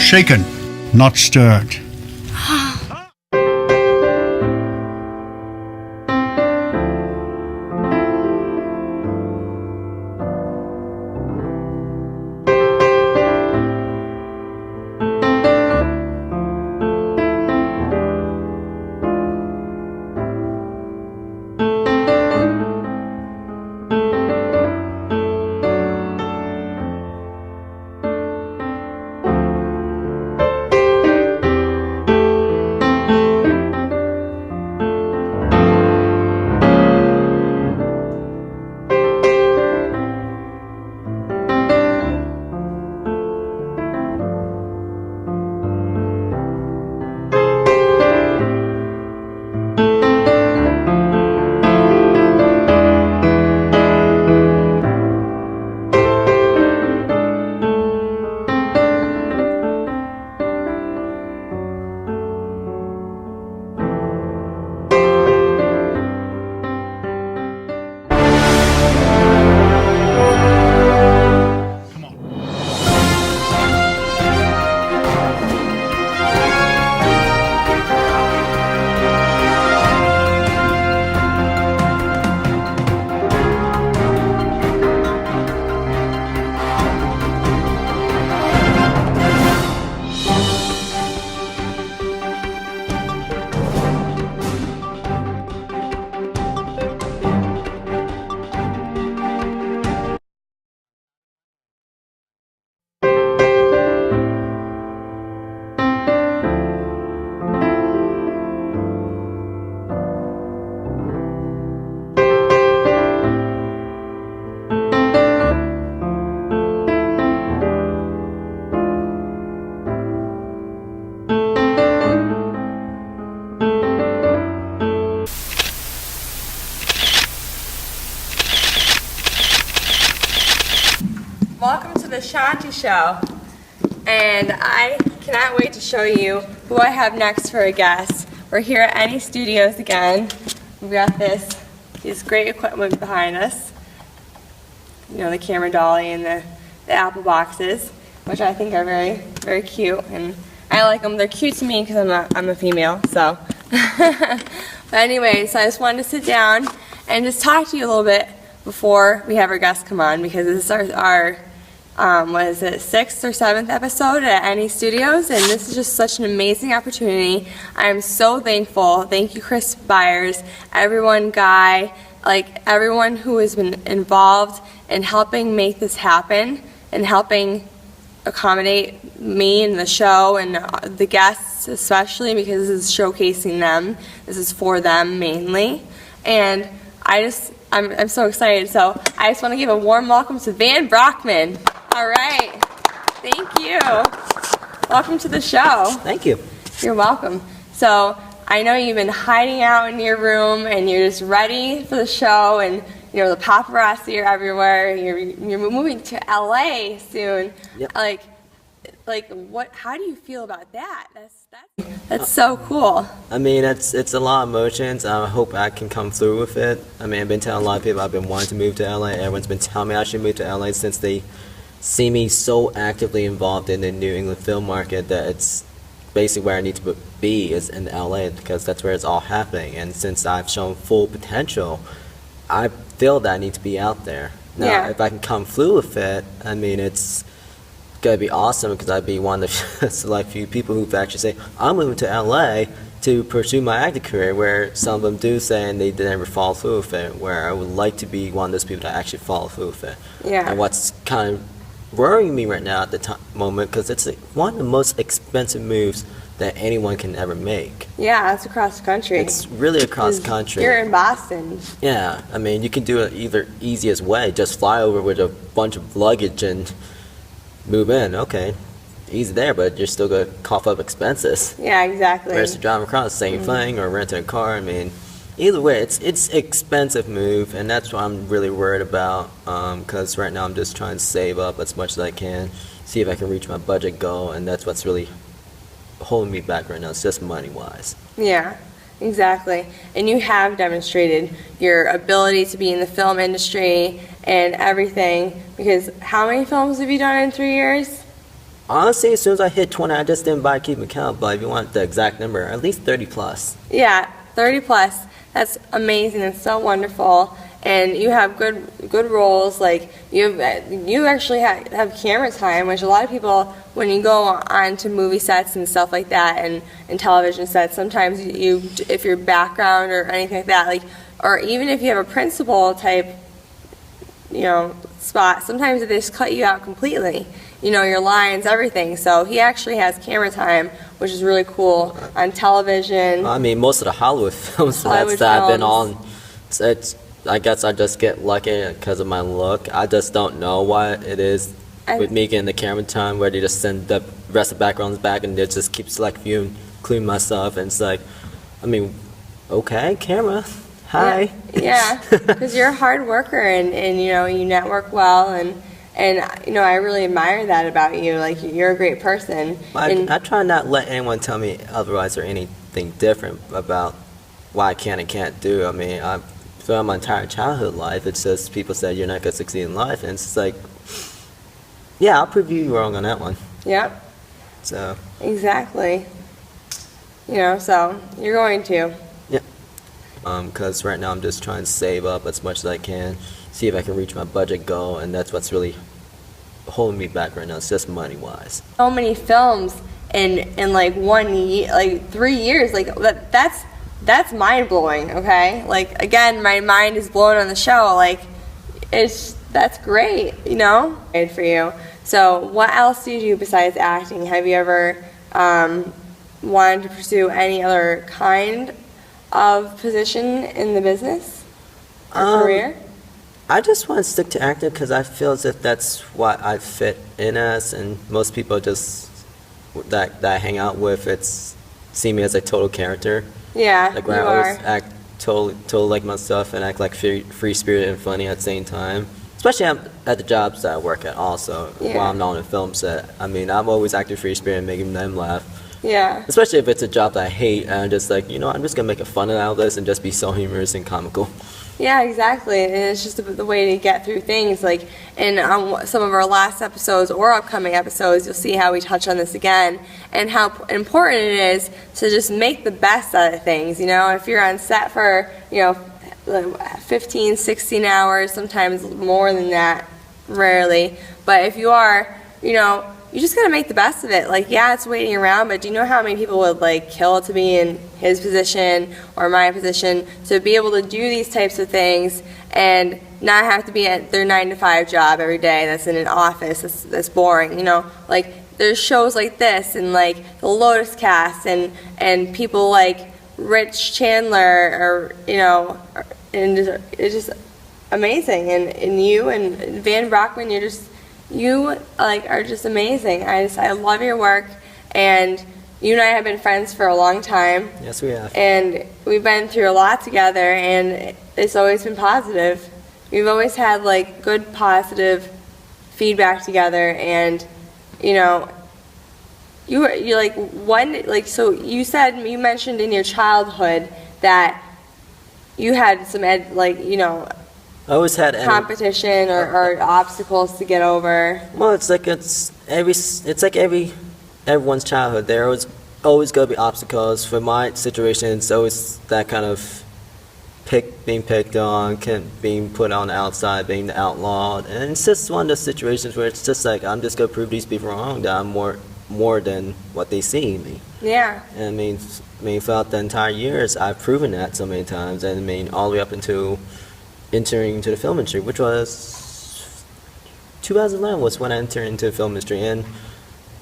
shaken, not stirred. Welcome to the Chaunty Show, and I cannot wait to show you who I have next for a guest. We're here at Any Studios again. We've got this great equipment behind us. You know, the camera dolly and the apple boxes, which I think are very, very cute, and I like them. They're cute to me because I'm a female, so. But anyway, so I just wanted to sit down and just talk to you a little bit before we have our guests come on, because this is our what is it, 6th or 7th episode at Any Studios, and this is just such an amazing opportunity. I'm so thankful. Thank you, Chris Byers, everyone, Guy, like everyone who has been involved in helping make this happen and helping accommodate me and the show and the guests especially, because this is showcasing them. This is for them mainly, and I'm so excited. So I just want to give a warm welcome to Van Brockmann. All right. Thank you. Welcome to the show. Thank you. You're welcome. So I know you've been hiding out in your room and you're just ready for the show, and you know the paparazzi are everywhere. You're moving to LA soon. Yep. Like what? How do you feel about that? That's so cool. I mean, it's a lot of emotions. I hope I can come through with it. I mean, I've been telling a lot of people I've been wanting to move to LA. Everyone's been telling me I should move to LA since they see me so actively involved in the New England film market that it's basically where I need to be is in LA, because that's where it's all happening. And since I've shown full potential, I feel that I need to be out there. Now, if I can come through with it, I mean, it's gonna be awesome, because I'd be one of the select few people who've actually say, I'm moving to LA to pursue my acting career, where some of them do say and they never follow through with it, where I would like to be one of those people that actually follow through with it. Yeah. And what's kind of worrying me right now at the moment, because it's one of the most expensive moves that anyone can ever make. Yeah, it's across the country. It's really across the country. You're in Boston. Yeah, I mean, you can do it either easiest way, just fly over with a bunch of luggage and move in. Okay, easy there, but you're still going to cough up expenses. Yeah, exactly. Whereas to drive across, the same thing, or renting a car. I mean, either way, it's expensive move, and that's what I'm really worried about, because right now I'm just trying to save up as much as I can, see if I can reach my budget goal, and that's what's really holding me back right now. It's just money-wise. Yeah, exactly. And you have demonstrated your ability to be in the film industry and everything, because how many films have you done in 3 years? Honestly, as soon as I hit 20, I just didn't buy keep account, but if you want the exact number, at least 30 plus. Yeah, 30 plus. That's amazing. It's so wonderful. And you have good roles. Like you actually have camera time, which a lot of people, when you go on to movie sets and stuff like that, and television sets, sometimes if your background or anything like that, like, or even if you have a principal type, spot, sometimes they just cut you out completely. Your lines, everything. So he actually has camera time, which is really cool on television. I mean, most of the Hollywood films that I've been on, I guess I just get lucky because of my look. I just don't know what it is with me getting the camera time where they just send the rest of the backgrounds back and they just keep select view, including myself. And it's like, I mean, okay, camera, hi. Yeah, because you're a hard worker and you network well and I really admire that about you. Like, you're a great person. I try not let anyone tell me otherwise or anything different about what I can and can't do. I mean, throughout my entire childhood life, it's just people said you're not going to succeed in life, and it's like, yeah, I'll prove you wrong on that one. Yep. So. Exactly. So you're going to. Yeah. Because right now I'm just trying to save up as much as I can, see if I can reach my budget goal, and that's what's really holding me back right now. It's just money-wise. So many films in like 1 year, like 3 years, like that's mind-blowing. Okay, like, again, my mind is blown on the show. Like, that's great, Good for you. So what else do you do besides acting? Have you ever wanted to pursue any other kind of position in the business or career? I just want to stick to acting because I feel as if that's what I fit in as, and most people just that I hang out with, see me as a total character. Yeah, like when I always act totally like myself and act like free spirited and funny at the same time. Especially at the jobs that I work at also, while I'm not on a film set. I mean, I'm always acting free spirited and making them laugh. Yeah. Especially if it's a job that I hate, and I'm just like, I'm just gonna make a fun out of this and just be so humorous and comical. Yeah, exactly. And it's just the way to get through things. Like, in some of our last episodes or upcoming episodes, you'll see how we touch on this again and how important it is to just make the best out of things. If you're on set for 15, 16 hours, sometimes more than that, rarely. But if you are, you just gotta make the best of it. Like, yeah, it's waiting around, but do you know how many people would like kill to be in his position or my position, to be able to do these types of things and not have to be at their 9-to-5 job every day that's in an office that's boring, like there's shows like this and like the Lotus Cast and people like Rich Chandler and it's just amazing, and you and Van Brockmann, you are just amazing. I love your work, and you and I have been friends for a long time. Yes, we have. And we've been through a lot together, and it's always been positive. We've always had like good positive feedback together, and you're like so you mentioned in your childhood that you had some I always had competition or obstacles to get over. Well, it's like everyone's childhood. There always going to be obstacles. For my situation, it's always that kind of being picked on, being put on the outside, being the outlawed, and it's just one of those situations where it's just like, I'm just going to prove these people wrong, that I'm more than what they see in me. Yeah. And I mean, throughout the entire years, I've proven that so many times, and I mean, all the way up into entering into the film industry, which was 2011 was when I entered into the film industry. And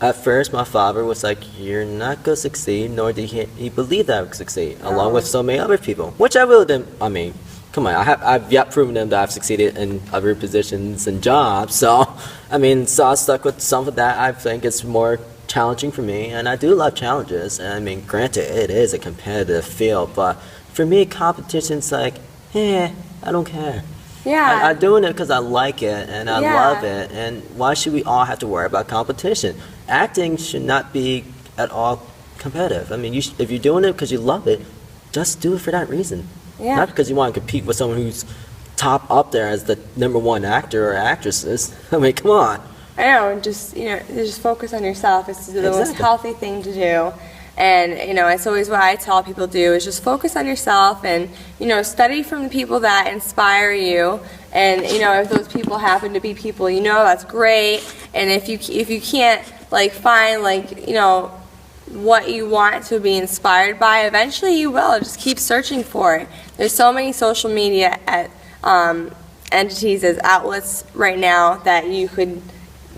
at first my father was like, you're not going to succeed, nor did he believe that I would succeed, along with so many other people, which I really didn't. I mean, come on, I've yet proven them that I've succeeded in other positions and jobs, so I mean, so I stuck with some of that. I think it's more challenging for me, and I do love challenges, and I mean, granted, it is a competitive field, but for me, competition's like, I don't care. Yeah. I'm doing it because I like it and I love it. And why should we all have to worry about competition? Acting should not be at all competitive. I mean, if you're doing it because you love it, just do it for that reason. Yeah. Not because you want to compete with someone who's top up there as the #1 actor or actresses. I mean, come on. I know, just focus on yourself. It's the most Exactly. healthy thing to do. And, it's always what I tell people to do is just focus on yourself and, study from the people that inspire you. And, if those people happen to be people that's great. And if you can't, find, what you want to be inspired by, eventually you will. Just keep searching for it. There's so many social media entities as outlets right now that you could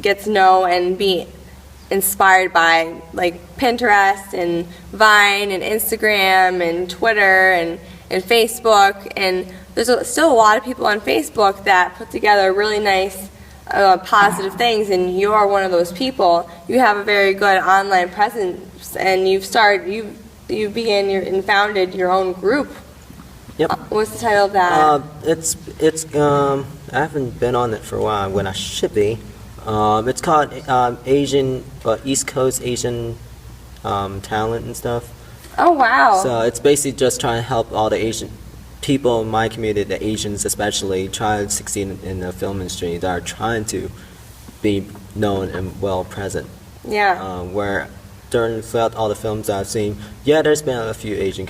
get to know and be inspired by, like Pinterest and Vine and Instagram and Twitter and Facebook. And there's still a lot of people on Facebook that put together really nice positive things, and you are one of those people. You have a very good online presence, and you began and founded your own group. Yep. What's the title of that? I haven't been on it for a while when I should be. It's called Asian, East Coast Asian talent and stuff. Oh, wow. So it's basically just trying to help all the Asian people in my community, the Asians especially, try to succeed in the film industry that are trying to be known and well present. Yeah. Where throughout all the films I've seen, yeah, there's been a few Asian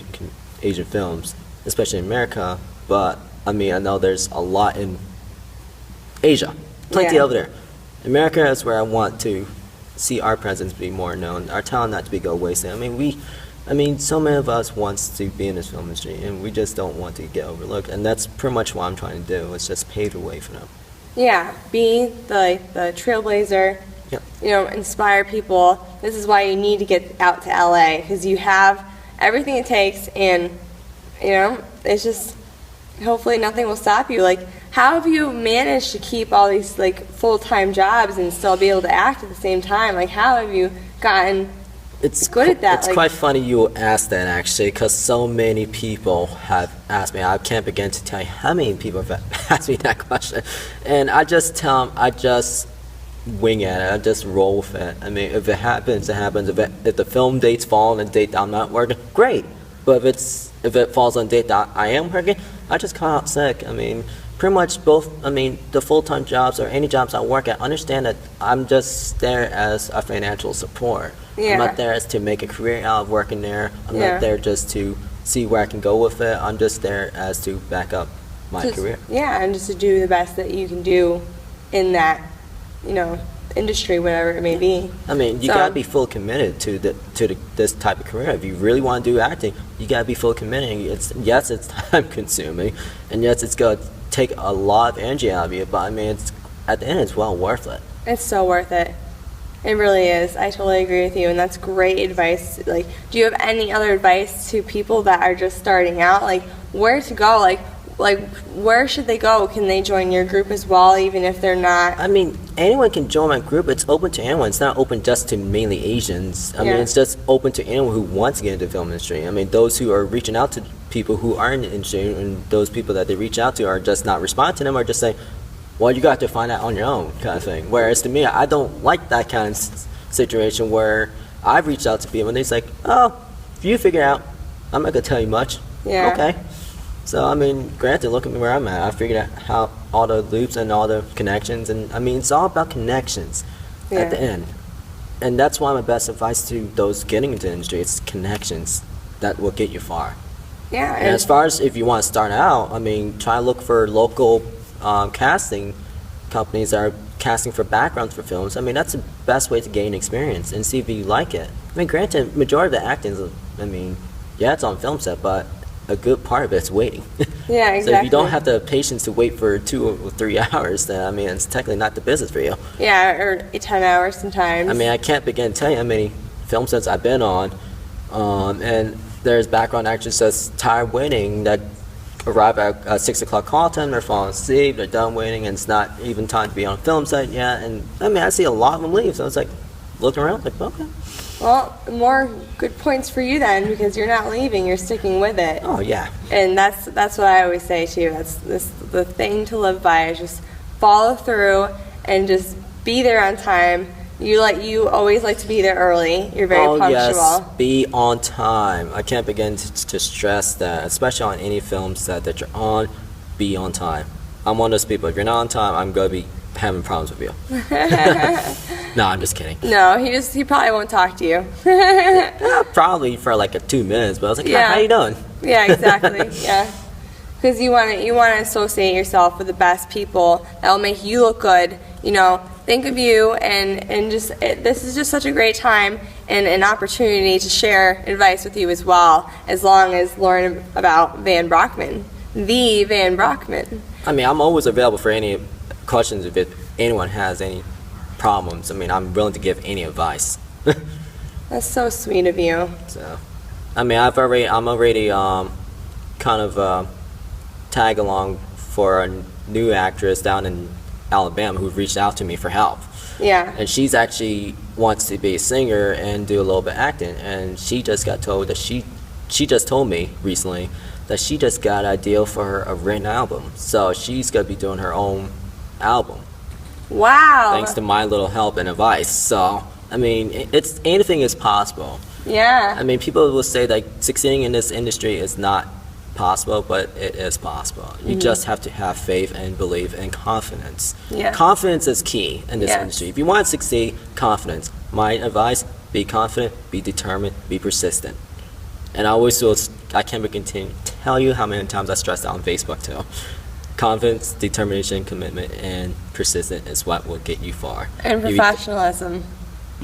films, especially in America, but I know there's a lot in Asia, plenty Yeah. over there. America is where I want to see our presence be more known, our talent not to be go wasted. So many of us wants to be in this film industry, and we just don't want to get overlooked, and that's pretty much what I'm trying to do. It's just pave the way for them. Yeah, be the trailblazer. Yep. Inspire people. This is why you need to get out to LA, because you have everything it takes, and it's just hopefully nothing will stop you. How have you managed to keep all these full-time jobs and still be able to act at the same time? How have you gotten good at that? It's quite funny you ask that, actually, because so many people have asked me. I can't begin to tell you how many people have asked me that question. And I just tell them, I just wing at it. I just roll with it. If it happens, it happens. If the film dates fall on a date that I'm not working, great. But if it falls on a date that I am working, I just call out sick. Pretty much both, the full-time jobs or any jobs I work at, understand that I'm just there as a financial support. Yeah. I'm not there as to make a career out of working there. I'm Yeah. not there just to see where I can go with it. I'm just there as to back up my career. Yeah, and just to do the best that you can do in that, industry, whatever it may be. You gotta be full committed to this type of career. If you really want to do acting, you gotta be full committed. Yes, it's time consuming, and yes, it's gonna take a lot of energy out of you. But it's at the end, it's well worth it. It's so worth it. It really is. I totally agree with you, and that's great advice. Do you have any other advice to people that are just starting out? Where to go? Where should they go? Can they join your group as well, even if they're not? Anyone can join my group. It's open to anyone. It's not open just to mainly Asians. It's just open to anyone who wants to get into the film industry. Those who are reaching out to people who are in the industry, and those people that they reach out to are just not responding to them, or just saying, well, you got to find out on your own, kind of thing. Whereas to me, I don't like that kind of situation where I've reached out to people and they're like, oh, if you figure it out, I'm not going to tell you much. Yeah. Okay. So, granted, look at me where I'm at. I figured out how all the loops and all the connections, and it's all about connections at the end. And that's why my best advice to those getting into the industry is connections that will get you far. Yeah. And as far as if you want to start out, try to look for local casting companies that are casting for backgrounds for films. That's the best way to gain experience and see if you like it. Granted, majority of the acting is, yeah, it's on film set, but a good part of it's waiting. Yeah, exactly. So if you don't have the patience to wait for 2 or 3 hours, then it's technically not the business for you. Yeah, or 10 hours sometimes. I can't begin to tell you how many film sets I've been on, and there's background actors that's tired waiting that arrive at 6 o'clock call time, they're falling asleep, they're done waiting, and it's not even time to be on film set yet. And I see a lot of them leave, so it's looking around, okay. Well, more good points for you then, because you're not leaving, you're sticking with it. Oh yeah. And that's what I always say too. That's the thing to live by, is just follow through and just be there on time. You always like to be there early. You're very punctual. Yes, be on time. I can't begin to stress that, especially on any film set that you're on. Be on time. I'm one of those people. If you're not on time, I'm gonna be having problems with you. No, I'm just kidding. No, he probably won't talk to you. Probably for like 2 minutes, but I was like, Yeah. how you doing? Yeah, exactly. Yeah, because you want to associate yourself with the best people that will make you look good. You know, think of you, and this is just such a great time and an opportunity to share advice with you as well, as long as learn about Van Brockmann, the Van Brockmann. I mean, I'm always available for any questions if anyone has any problems. I mean, I'm willing to give any advice. That's so sweet of you. So, I mean, I'm already kind of tag along for a new actress down in Alabama who reached out to me for help. Yeah. And she's actually wants to be a singer and do a little bit of acting. And she just got told that she just told me recently that she just got a deal for a written album. So she's gonna be doing her own album. Wow. Thanks to my little help and advice. So I mean, it's anything is possible. Yeah. I mean, people will say that succeeding in this industry is not possible, but it is possible. You just have to have faith and belief and confidence. Yeah. Confidence is key in this Yes. industry. If you want to succeed, confidence. My advice, be confident, be determined, be persistent. And I always will, I can't begin to tell you how many times I stressed out on Facebook too. Confidence, determination, commitment, and persistent is what will get you far. And professionalism.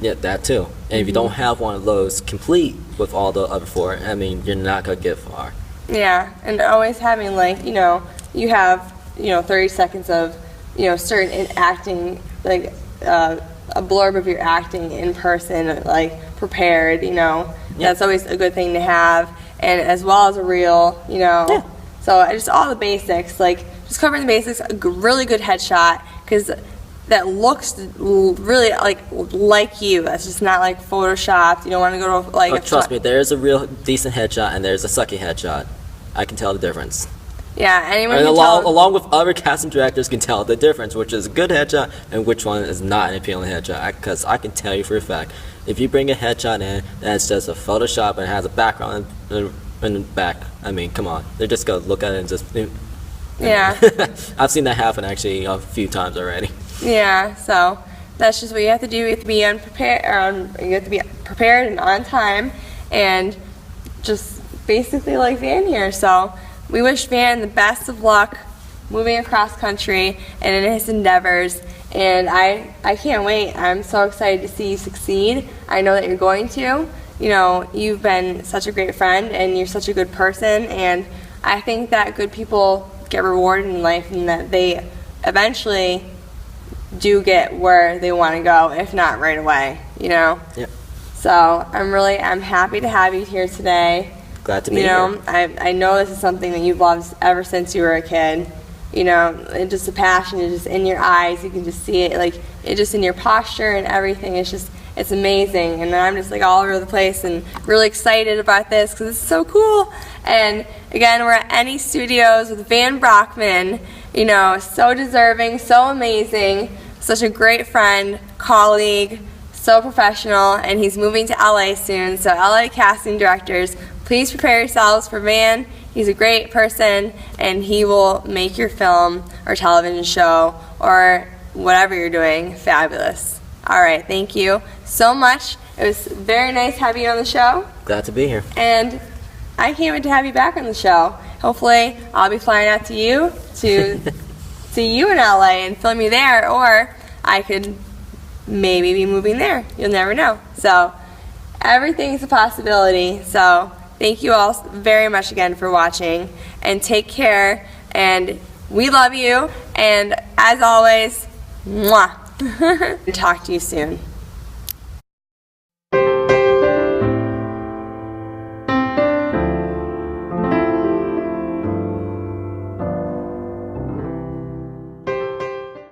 Yeah, that too. And if you don't have one of those complete with all the other four, I mean, you're not going to get far. Yeah, and always having, like, you know, you have, 30 seconds of, certain acting, like, a blurb of your acting in person, like, prepared, That's always a good thing to have, and as well as a reel, Yeah. So just all the basics, like, just covering the basics, a really good headshot, because that looks really like you. That's just not like photoshopped. You don't want to go to like. Oh, trust me, there's a real decent headshot and there's a sucky headshot. I can tell the difference. Yeah, anyone And can tell. along with other casting directors can tell the difference, which is a good headshot and which one is not an appealing headshot. Because I can tell you for a fact, if you bring a headshot in that's just a Photoshop and has a background in the back, I mean, come on, they're just gonna look at it and just. Yeah. I've seen that happen actually a few times already. Yeah, so that's just what you have to do. You have to be prepared and on time, and just basically like Van here. So we wish Van the best of luck moving across country and in his endeavors. And I can't wait. I'm so excited to see you succeed. I know that you're going to. You've been such a great friend and you're such a good person. And I think that good people get rewarded in life and that they eventually do get where they want to go, if not right away, Yeah. So I'm happy to have you here today. Glad to be here. I know this is something that you've loved ever since you were a kid. And just the passion is just in your eyes. You can just see it, like it just in your posture and everything. It's amazing. And I'm just like all over the place and really excited about this because it's so cool. And again, we're at Any Studios with Van Brockmann. So deserving, so amazing, such a great friend, colleague, so professional, and he's moving to LA soon. So LA casting directors, please prepare yourselves for Van. He's a great person, and he will make your film or television show or whatever you're doing fabulous. All right, thank you so much. It was very nice having you on the show. Glad to be here. And I can't wait to have you back on the show. Hopefully, I'll be flying out to you to see you in LA and film you there, or I could maybe be moving there. You'll never know. So everything's a possibility. So thank you all very much again for watching, and take care, and we love you, and as always, mwah. Talk to you soon.